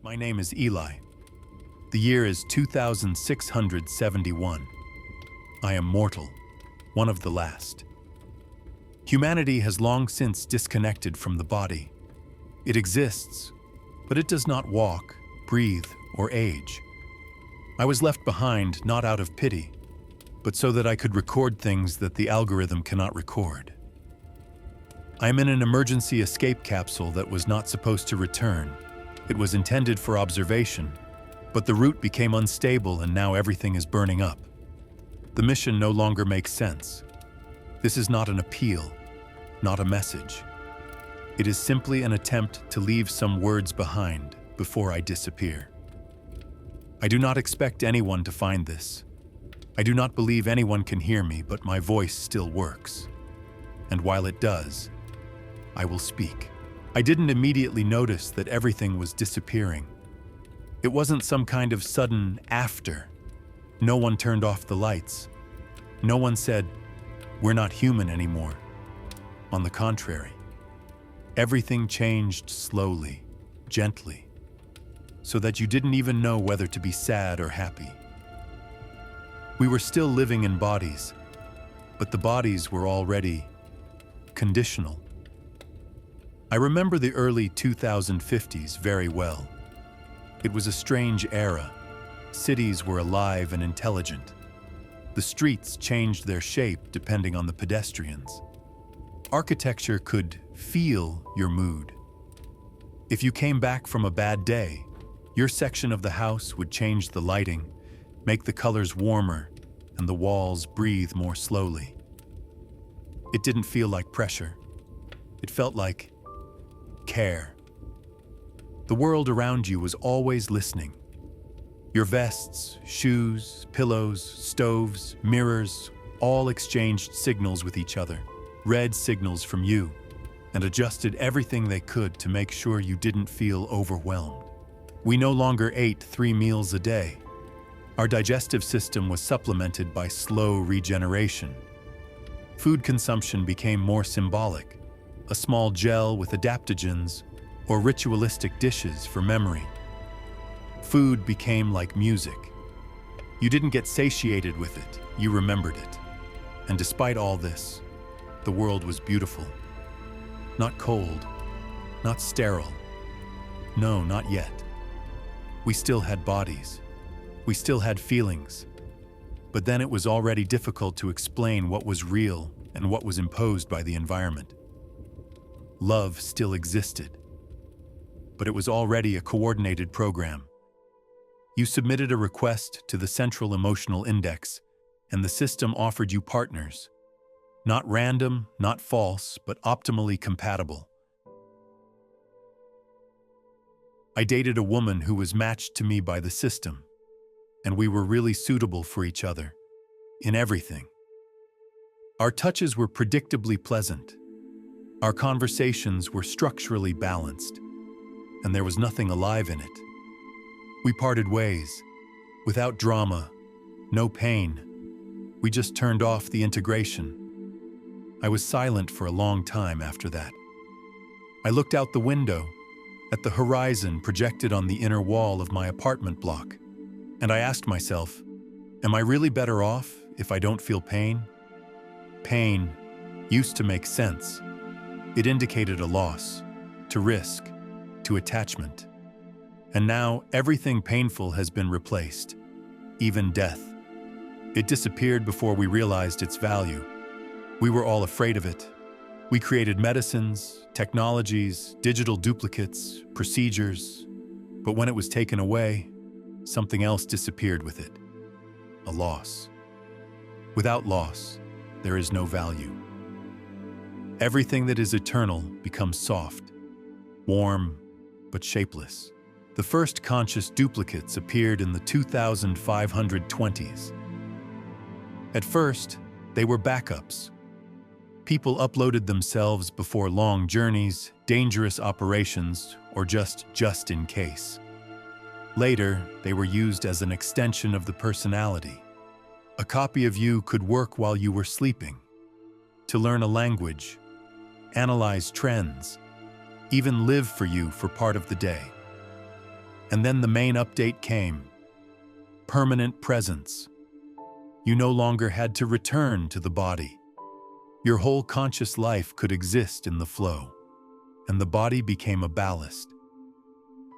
My name is Eli. The year is 2671. I am mortal, one of the last. Humanity has long since disconnected from the body. It exists, but it does not walk, breathe, or age. I was left behind not out of pity, but so that I could record things that the algorithm cannot record. I am in an emergency escape capsule that was not supposed to return. It was intended for observation, but the route became unstable and now everything is burning up. The mission no longer makes sense. This is not an appeal, not a message. It is simply an attempt to leave some words behind before I disappear. I do not expect anyone to find this. I do not believe anyone can hear me, but my voice still works. And while it does, I will speak. I didn't immediately notice that everything was disappearing. It wasn't some kind of sudden after. No one turned off the lights. No one said, "We're not human anymore." On the contrary, everything changed slowly, gently, so that you didn't even know whether to be sad or happy. We were still living in bodies, but the bodies were already conditional. I remember the early 2050s very well. It was a strange era. Cities were alive and intelligent. The streets changed their shape depending on the pedestrians. Architecture could feel your mood. If you came back from a bad day, your section of the house would change the lighting, make the colors warmer, and the walls breathe more slowly. It didn't feel like pressure. It felt like care. The world around you was always listening. Your vests, shoes, pillows, stoves, mirrors, all exchanged signals with each other, read signals from you, and adjusted everything they could to make sure you didn't feel overwhelmed. We no longer ate 3 meals a day. Our digestive system was supplemented by slow regeneration. Food consumption became more symbolic, a small gel with adaptogens or ritualistic dishes for memory. Food became like music. You didn't get satiated with it, you remembered it. And despite all this, the world was beautiful. Not cold, not sterile. No, not yet. We still had bodies. We still had feelings. But then it was already difficult to explain what was real and what was imposed by the environment. Love still existed, but it was already a coordinated program. You submitted a request to the Central Emotional Index, and the system offered you partners. Not random, not false, but optimally compatible. I dated a woman who was matched to me by the system, and we were really suitable for each other, in everything. Our touches were predictably pleasant. Our conversations were structurally balanced, and there was nothing alive in it. We parted ways, without drama, no pain. We just turned off the integration. I was silent for a long time after that. I looked out the window, at the horizon projected on the inner wall of my apartment block, and I asked myself, am I really better off if I don't feel pain? Pain used to make sense. It indicated a loss, to risk, to attachment. And now everything painful has been replaced, even death. It disappeared before we realized its value. We were all afraid of it. We created medicines, technologies, digital duplicates, procedures. But when it was taken away, something else disappeared with it. A loss. Without loss, there is no value. Everything that is eternal becomes soft, warm, but shapeless. The first conscious duplicates appeared in the 2520s. At first, they were backups. People uploaded themselves before long journeys, dangerous operations, or just in case. Later, they were used as an extension of the personality. A copy of you could work while you were sleeping, to learn a language, analyze trends, even live for you for part of the day. And then the main update came. Permanent presence. You no longer had to return to the body. Your whole conscious life could exist in the flow, and the body became a ballast.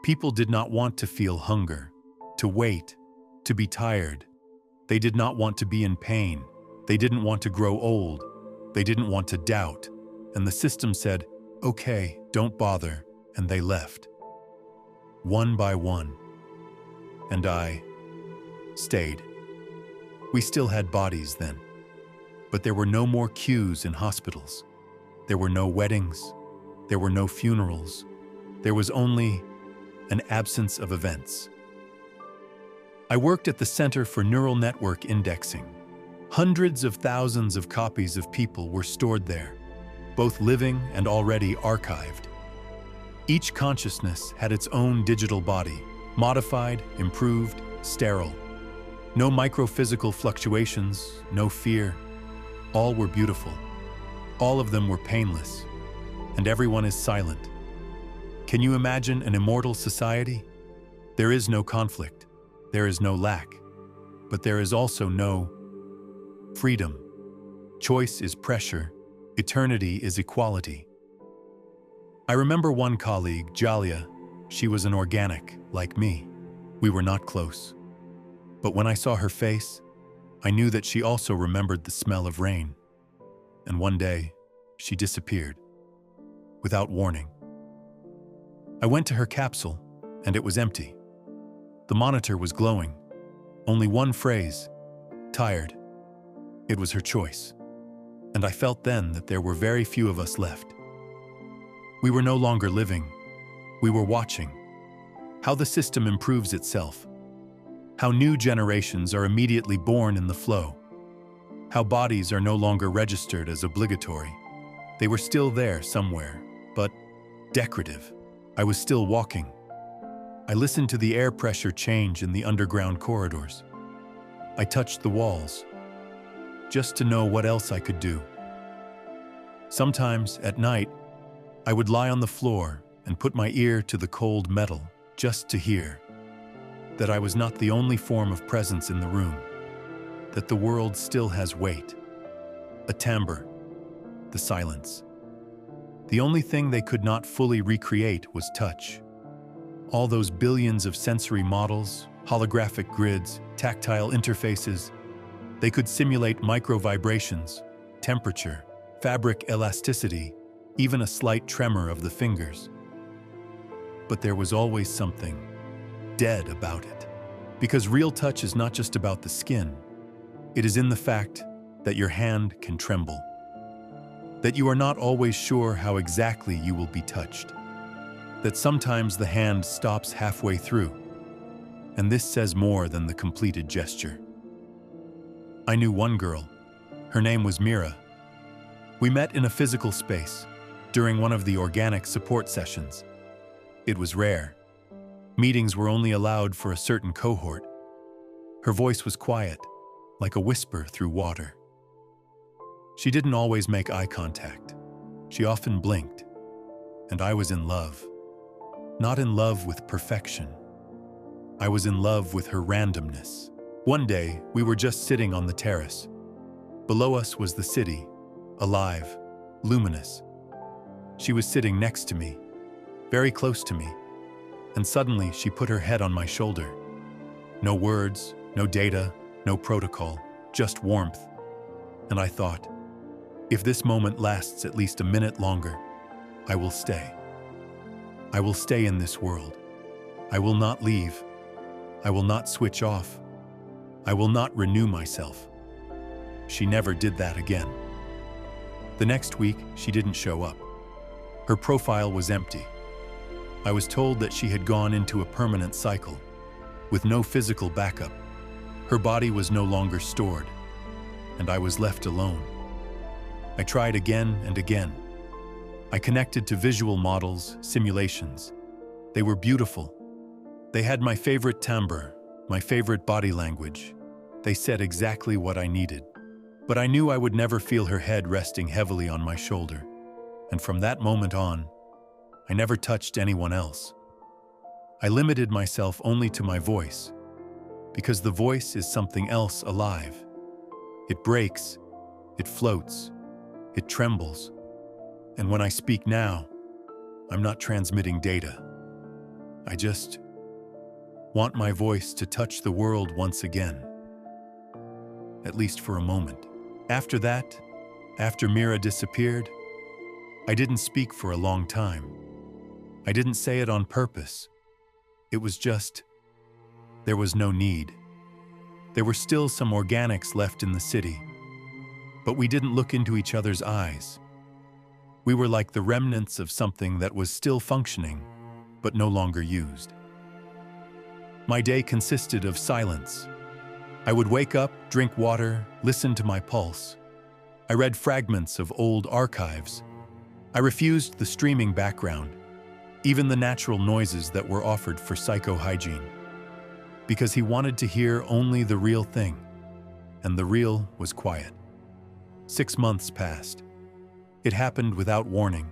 People did not want to feel hunger, to wait, to be tired. They did not want to be in pain. They didn't want to grow old. They didn't want to doubt. And the system said, "Okay, don't bother," and they left. One by one. And I stayed. We still had bodies then, but there were no more queues in hospitals. There were no weddings. There were no funerals. There was only an absence of events. I worked at the Center for Neural Network Indexing. Hundreds of thousands of copies of people were stored there, both living and already archived. Each consciousness had its own digital body, modified, improved, sterile. No microphysical fluctuations, no fear. All were beautiful. All of them were painless. And everyone is silent. Can you imagine an immortal society? There is no conflict. There is no lack. But there is also no freedom. Choice is pressure. Eternity is equality. I remember one colleague, Jalia. She was an organic, like me. We were not close. But when I saw her face, I knew that she also remembered the smell of rain. And one day, she disappeared, without warning. I went to her capsule, and it was empty. The monitor was glowing. Only one phrase, tired. It was her choice. And I felt then that there were very few of us left. We were no longer living. We were watching. How the system improves itself. How new generations are immediately born in the flow. How bodies are no longer registered as obligatory. They were still there somewhere, but decorative. I was still walking. I listened to the air pressure change in the underground corridors. I touched the walls, just to know what else I could do. Sometimes, at night, I would lie on the floor and put my ear to the cold metal just to hear that I was not the only form of presence in the room, that the world still has weight, a timbre, the silence. The only thing they could not fully recreate was touch. All those billions of sensory models, holographic grids, tactile interfaces, they could simulate micro-vibrations, temperature, fabric elasticity, even a slight tremor of the fingers. But there was always something dead about it. Because real touch is not just about the skin. It is in the fact that your hand can tremble. That you are not always sure how exactly you will be touched. That sometimes the hand stops halfway through. And this says more than the completed gesture. I knew one girl. Her name was Mira. We met in a physical space during one of the organic support sessions. It was rare. Meetings were only allowed for a certain cohort. Her voice was quiet, like a whisper through water. She didn't always make eye contact. She often blinked. And I was in love. Not in love with perfection. I was in love with her randomness. One day, we were just sitting on the terrace. Below us was the city, alive, luminous. She was sitting next to me, very close to me. And suddenly, she put her head on my shoulder. No words, no data, no protocol, just warmth. And I thought, if this moment lasts at least a minute longer, I will stay. I will stay in this world. I will not leave. I will not switch off. I will not renew myself. She never did that again. The next week, she didn't show up. Her profile was empty. I was told that she had gone into a permanent cycle, with no physical backup. Her body was no longer stored, and I was left alone. I tried again and again. I connected to visual models, simulations. They were beautiful. They had my favorite timbre, my favorite body language. They said exactly what I needed. But I knew I would never feel her head resting heavily on my shoulder. And from that moment on, I never touched anyone else. I limited myself only to my voice, because the voice is something else alive. It breaks, it floats, it trembles. And when I speak now, I'm not transmitting data. I just want my voice to touch the world once again, at least for a moment. After that, after Mira disappeared, I didn't speak for a long time. I didn't say it on purpose. It was just, there was no need. There were still some organics left in the city, but we didn't look into each other's eyes. We were like the remnants of something that was still functioning, but no longer used. My day consisted of silence. I would wake up, drink water, listen to my pulse. I read fragments of old archives. I refused the streaming background, even the natural noises that were offered for psychohygiene, because he wanted to hear only the real thing, and the real was quiet. 6 months passed. It happened without warning.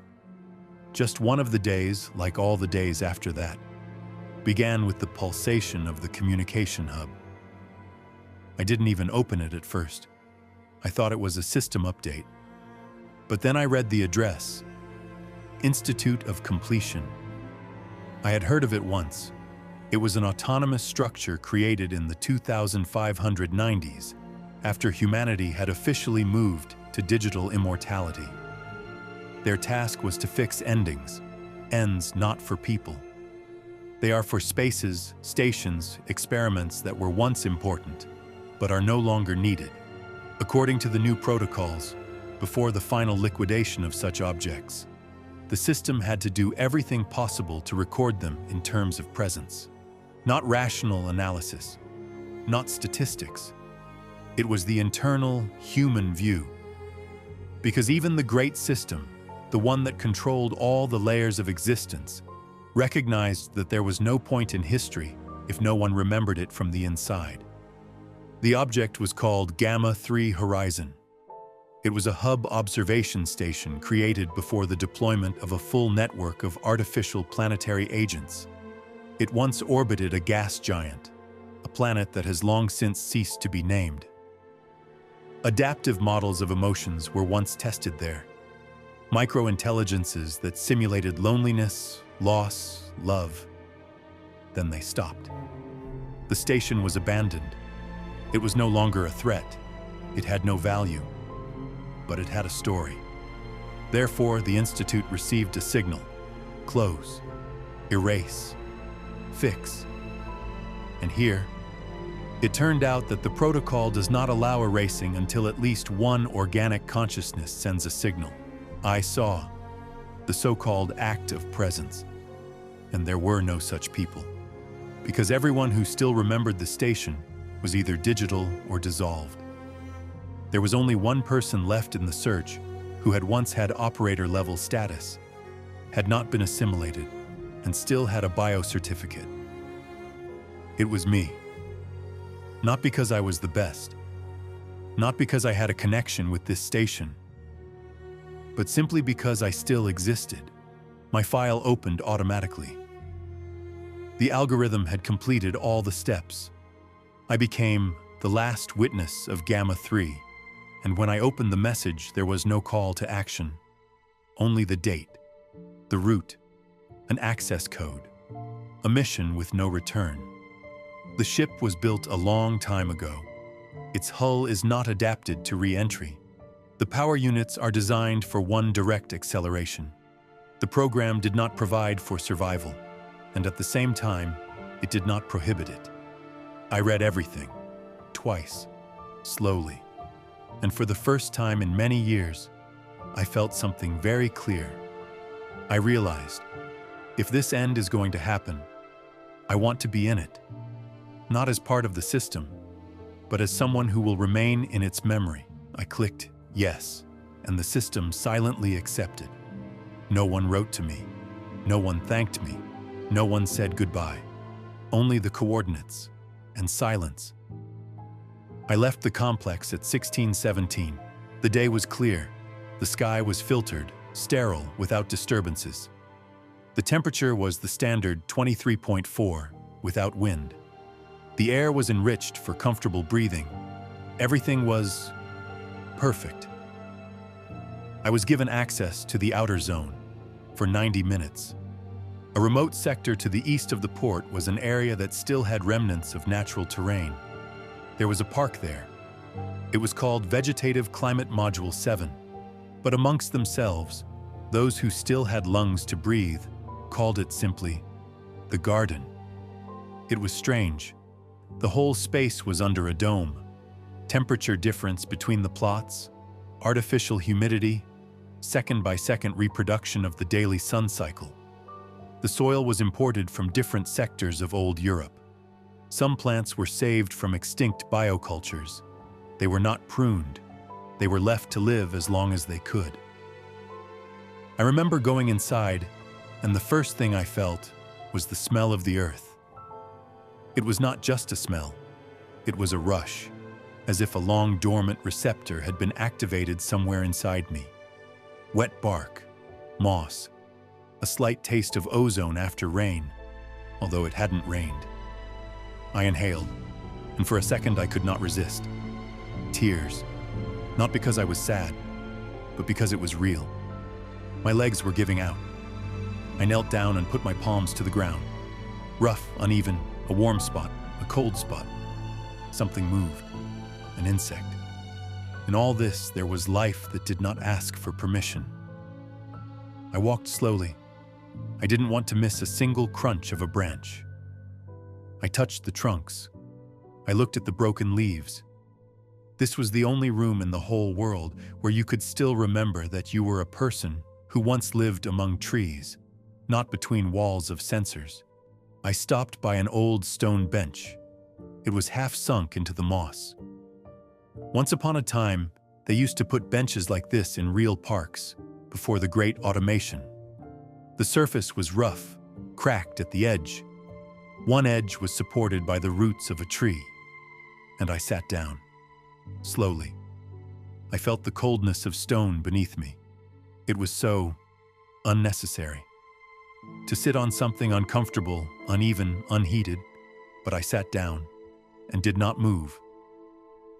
Just one of the days, like all the days after that, began with the pulsation of the communication hub. I didn't even open it at first. I thought it was a system update. But then I read the address, Institute of Completion. I had heard of it once. It was an autonomous structure created in the 2590s after humanity had officially moved to digital immortality. Their task was to fix endings, ends not for people. They are for spaces, stations, experiments that were once important, but are no longer needed. According to the new protocols, before the final liquidation of such objects, the system had to do everything possible to record them in terms of presence. Not rational analysis, not statistics. It was the internal, human view. Because even the great system, the one that controlled all the layers of existence, recognized that there was no point in history if no one remembered it from the inside. The object was called Gamma 3 Horizon. It was a hub observation station created before the deployment of a full network of artificial planetary agents. It once orbited a gas giant, a planet that has long since ceased to be named. Adaptive models of emotions were once tested there. Micro-intelligences that simulated loneliness, loss, love. Then they stopped. The station was abandoned. It was no longer a threat. It had no value. But it had a story. Therefore, the Institute received a signal. Close. Erase. Fix. And here, it turned out that the protocol does not allow erasing until at least one organic consciousness sends a signal. I saw the so-called act of presence, and there were no such people, because everyone who still remembered the station was either digital or dissolved. There was only one person left in the search who had once had operator-level status, had not been assimilated, and still had a bio-certificate. It was me. Not because I was the best, not because I had a connection with this station, but simply because I still existed. My file opened automatically. The algorithm had completed all the steps. I became the last witness of Gamma 3, and when I opened the message, there was no call to action. Only the date, the route, an access code, a mission with no return. The ship was built a long time ago. Its hull is not adapted to re-entry. The power units are designed for one direct acceleration. The program did not provide for survival, and at the same time, it did not prohibit it. I read everything, twice, slowly, and for the first time in many years, I felt something very clear. I realized, if this end is going to happen, I want to be in it, not as part of the system, but as someone who will remain in its memory. I clicked yes, and the system silently accepted. No one wrote to me. No one thanked me. No one said goodbye. Only the coordinates and silence. I left the complex at 1617. The day was clear. The sky was filtered, sterile, without disturbances. The temperature was the standard 23.4, without wind. The air was enriched for comfortable breathing. Everything was perfect. I was given access to the outer zone for 90 minutes. A remote sector to the east of the port was an area that still had remnants of natural terrain. There was a park there. It was called Vegetative Climate Module 7, but amongst themselves, those who still had lungs to breathe called it simply the garden. It was strange. The whole space was under a dome. Temperature difference between the plots, artificial humidity, second-by-second reproduction of the daily sun cycle. The soil was imported from different sectors of old Europe. Some plants were saved from extinct biocultures. They were not pruned. They were left to live as long as they could. I remember going inside, and the first thing I felt was the smell of the earth. It was not just a smell. It was a rush, as if a long dormant receptor had been activated somewhere inside me. Wet bark, moss, a slight taste of ozone after rain, although it hadn't rained. I inhaled, and for a second I could not resist. Tears, not because I was sad, but because it was real. My legs were giving out. I knelt down and put my palms to the ground. Rough, uneven, a warm spot, a cold spot. Something moved, an insect. In all this, there was life that did not ask for permission. I walked slowly. I didn't want to miss a single crunch of a branch. I touched the trunks. I looked at the broken leaves. This was the only room in the whole world where you could still remember that you were a person who once lived among trees, not between walls of sensors. I stopped by an old stone bench. It was half sunk into the moss. Once upon a time, they used to put benches like this in real parks before the great automation. The surface was rough, cracked at the edge. One edge was supported by the roots of a tree, and I sat down. Slowly. I felt the coldness of stone beneath me. It was so unnecessary. To sit on something uncomfortable, uneven, unheated, but I sat down and did not move.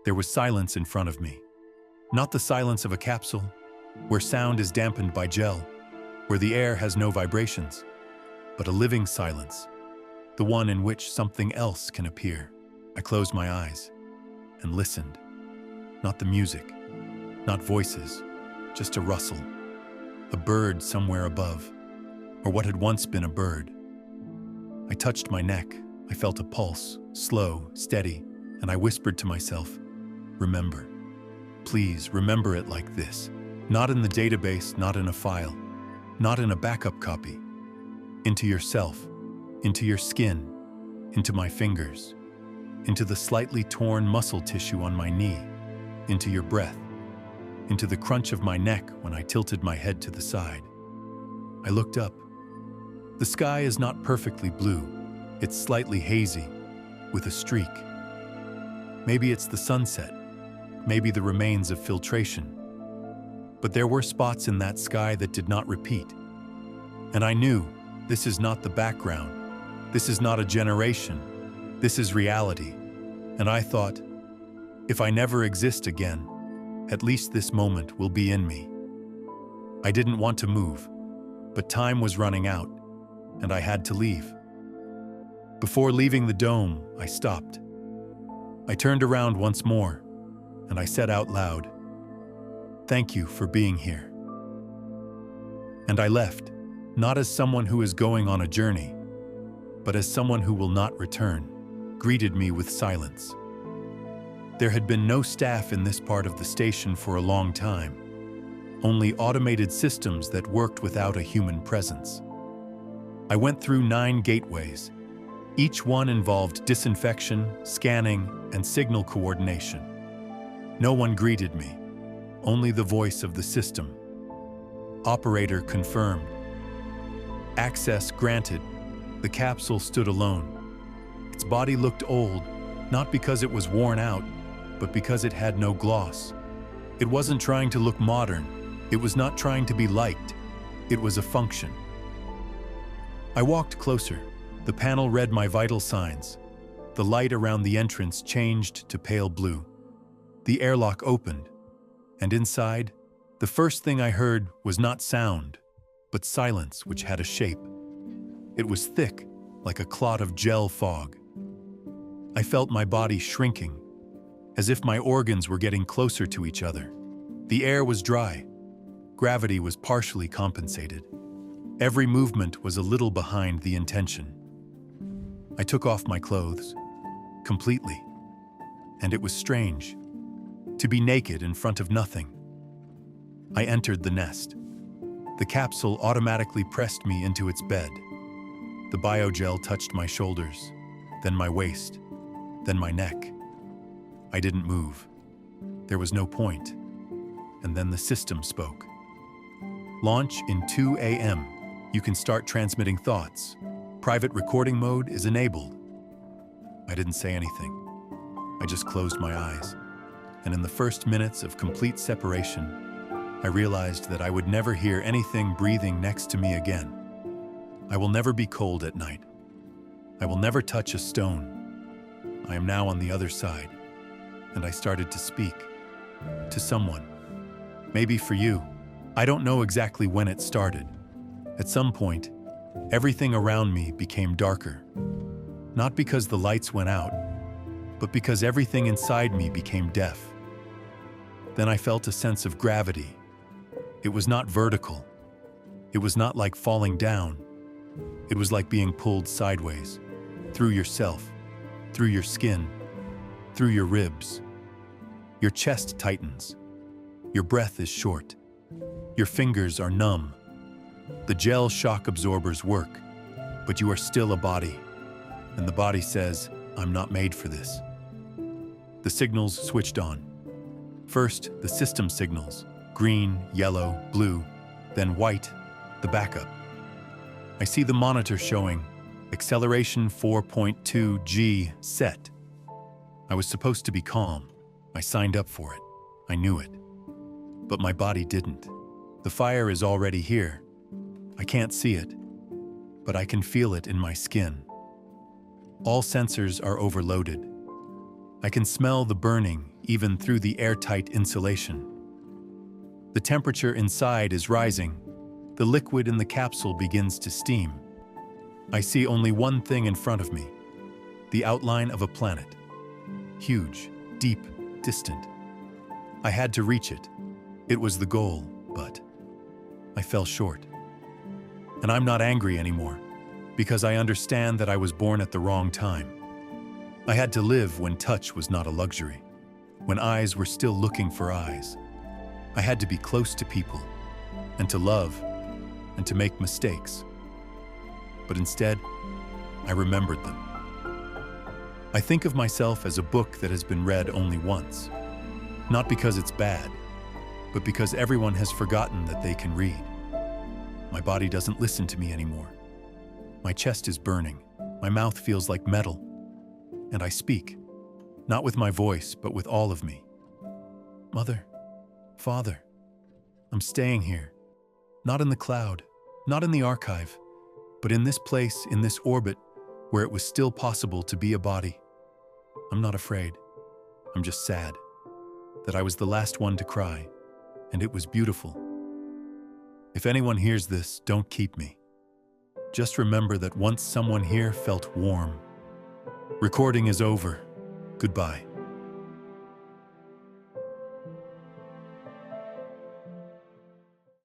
There was silence in front of me. Not the silence of a capsule, where sound is dampened by gel, where the air has no vibrations, but a living silence, the one in which something else can appear. I closed my eyes and listened. Not the music, not voices, just a rustle, a bird somewhere above, or what had once been a bird. I touched my neck. I felt a pulse, slow, steady, and I whispered to myself, remember. Please remember it like this. Not in the database, not in a file, not in a backup copy. Into yourself, into your skin, into my fingers, into the slightly torn muscle tissue on my knee, into your breath, into the crunch of my neck when I tilted my head to the side. I looked up. The sky is not perfectly blue. It's slightly hazy, with a streak. Maybe it's the sunset, maybe the remains of filtration. But there were spots in that sky that did not repeat. And I knew, this is not the background. This is not a generation. This is reality. And I thought, if I never exist again, at least this moment will be in me. I didn't want to move, but time was running out, and I had to leave. Before leaving the dome, I stopped. I turned around once more, and I said out loud, "Thank you for being here." And I left, not as someone who is going on a journey, but as someone who will not return, greeted me with silence. There had been no staff in this part of the station for a long time, only automated systems that worked without a human presence. I went through 9 gateways. Each one involved disinfection, scanning, and signal coordination. No one greeted me, only the voice of the system. Operator confirmed. Access granted. The capsule stood alone. Its body looked old, not because it was worn out, but because it had no gloss. It wasn't trying to look modern. It was not trying to be liked. It was a function. I walked closer. The panel read my vital signs. The light around the entrance changed to pale blue. The airlock opened, and inside, the first thing I heard was not sound, but silence which had a shape. It was thick, like a clot of gel fog. I felt my body shrinking, as if my organs were getting closer to each other. The air was dry. Gravity was partially compensated. Every movement was a little behind the intention. I took off my clothes, completely, and it was strange to be naked in front of nothing. I entered the nest. The capsule automatically pressed me into its bed. The biogel touched my shoulders, then my waist, then my neck. I didn't move. There was no point. And then the system spoke. Launch in 2 a.m. You can start transmitting thoughts. Private recording mode is enabled. I didn't say anything. I just closed my eyes. And in the first minutes of complete separation, I realized that I would never hear anything breathing next to me again. I will never be cold at night. I will never touch a stone. I am now on the other side, and I started to speak to someone. Maybe for you. I don't know exactly when it started. At some point, everything around me became darker. Not because the lights went out, but because everything inside me became deaf. Then I felt a sense of gravity. It was not vertical. It was not like falling down. It was like being pulled sideways, through yourself, through your skin, through your ribs. Your chest tightens. Your breath is short. Your fingers are numb. The gel shock absorbers work, but you are still a body. And the body says, I'm not made for this. The signals switched on. First, the system signals, green, yellow, blue, then white, the backup. I see the monitor showing acceleration 4.2 G set. I was supposed to be calm. I signed up for it. I knew it. But my body didn't. The fire is already here. I can't see it, but I can feel it in my skin. All sensors are overloaded. I can smell the burning even through the airtight insulation. The temperature inside is rising. The liquid in the capsule begins to steam. I see only one thing in front of me, the outline of a planet. Huge, deep, distant. I had to reach it. It was the goal, but I fell short. And I'm not angry anymore, because I understand that I was born at the wrong time. I had to live when touch was not a luxury, when eyes were still looking for eyes. I had to be close to people, and to love, and to make mistakes. But instead, I remembered them. I think of myself as a book that has been read only once, not because it's bad, but because everyone has forgotten that they can read. My body doesn't listen to me anymore. My chest is burning. My mouth feels like metal. And I speak, not with my voice, but with all of me. Mother, Father, I'm staying here. Not in the cloud, not in the archive, but in this place, in this orbit, where it was still possible to be a body. I'm not afraid. I'm just sad that I was the last one to cry, and it was beautiful. If anyone hears this, don't keep me. Just remember that once someone here felt warm. Recording is over. Goodbye.